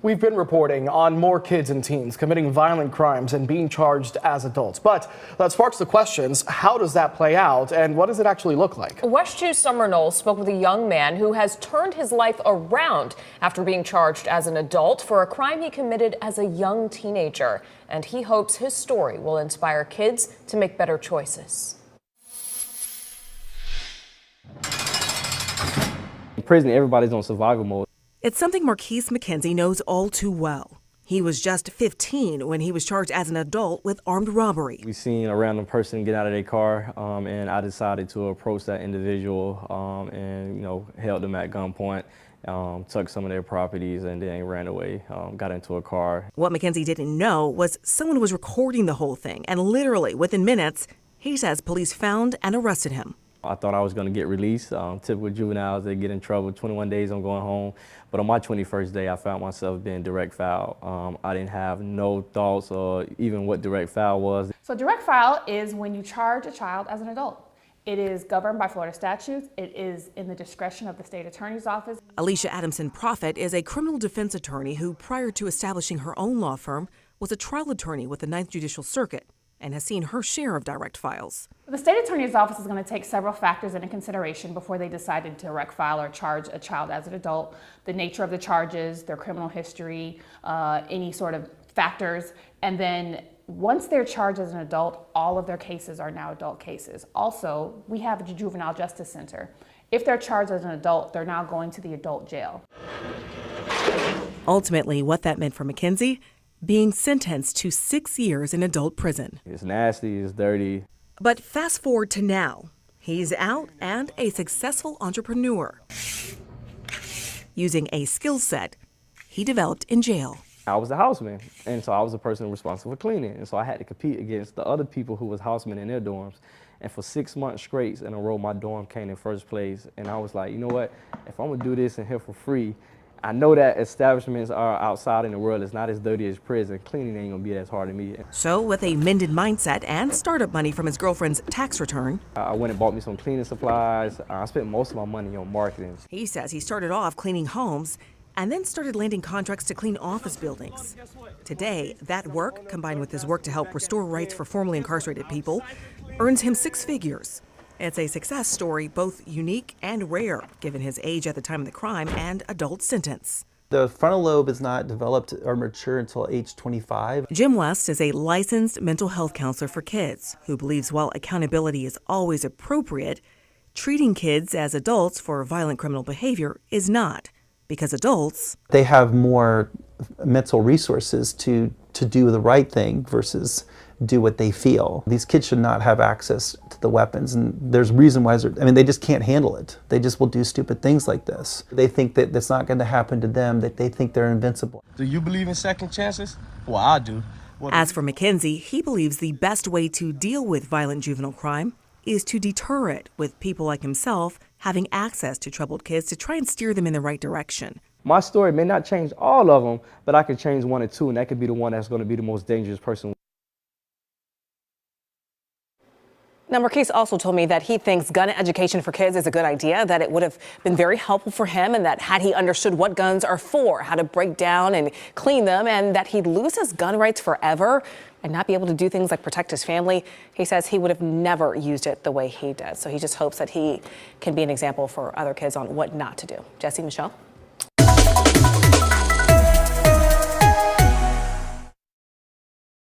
We've been reporting on more kids and teens committing violent crimes and being charged as adults. But that sparks the questions, how does that play out and what does it actually look like? West 2 Summer Knowles spoke with a young man who has turned his life around after being charged as an adult for a crime he committed as a young teenager. And he hopes his story will inspire kids to make better choices. In prison, everybody's on survival mode. It's something Marquise McKenzie knows all too well. He was just 15 when he was charged as an adult with armed robbery. We seen a random person get out of their car, and I decided to approach that individual and, held them at gunpoint, took some of their properties, and then ran away, got into a car. What McKenzie didn't know was someone was recording the whole thing, and literally within minutes, he says police found and arrested him. I thought I was going to get released. Typical juveniles, they get in trouble. 21 days, I'm going home. But on my 21st day, I found myself being direct foul. I didn't have no thoughts or even what direct foul was. So direct foul is when you charge a child as an adult. It is governed by Florida statutes. It is in the discretion of the state attorney's office. Alicia Adamson Prophet is a criminal defense attorney who, prior to establishing her own law firm, was a trial attorney with the 9th Judicial Circuit and has seen her share of direct files. The state attorney's office is going to take several factors into consideration before they decide to direct file or charge a child as an adult. The nature of the charges, their criminal history, any sort of factors. And then once they're charged as an adult, all of their cases are now adult cases. Also, we have a juvenile justice center. If they're charged as an adult, they're now going to the adult jail. Ultimately, what that meant for McKenzie, being sentenced to 6 years in adult prison. It's nasty, it's dirty. But fast forward to now, he's out and a successful entrepreneur, using a skill set he developed in jail. I was the houseman, and so I was the person responsible for cleaning. And so I had to compete against the other people who was housemen in their dorms. And for 6 months straight in a row, my dorm came in first place. And I was like, you know what, if I'm gonna do this in here for free, I know that establishments are outside in the world. It's not as dirty as prison. Cleaning ain't gonna be as hard to me. So with a mended mindset and startup money from his girlfriend's tax return, I went and bought me some cleaning supplies. I spent most of my money on marketing. He says he started off cleaning homes and then started landing contracts to clean office buildings. Today, that work, combined with his work to help restore rights for formerly incarcerated people, earns him 6 figures. It's a success story, both unique and rare, given his age at the time of the crime and adult sentence. The frontal lobe is not developed or mature until age 25. Jim West is a licensed mental health counselor for kids who believes while accountability is always appropriate, treating kids as adults for violent criminal behavior is not, because adults, they have more mental resources to do the right thing versus do what they feel. These kids should not have access to the weapons, and there's a reason why. They just can't handle it. They just will do stupid things like this. They think that that's not going to happen to them, that they think they're invincible. Do you believe in second chances? Well, I do. As for McKenzie, he believes the best way to deal with violent juvenile crime is to deter it with people like himself having access to troubled kids to try and steer them in the right direction. My story may not change all of them, but I could change 1 or 2, and that could be the one that's going to be the most dangerous person. Now, Marquise also told me that he thinks gun education for kids is a good idea, that it would have been very helpful for him, and that had he understood what guns are for, how to break down and clean them, and that he'd lose his gun rights forever and not be able to do things like protect his family, he says he would have never used it the way he did. So he just hopes that he can be an example for other kids on what not to do. Jesse, Michelle?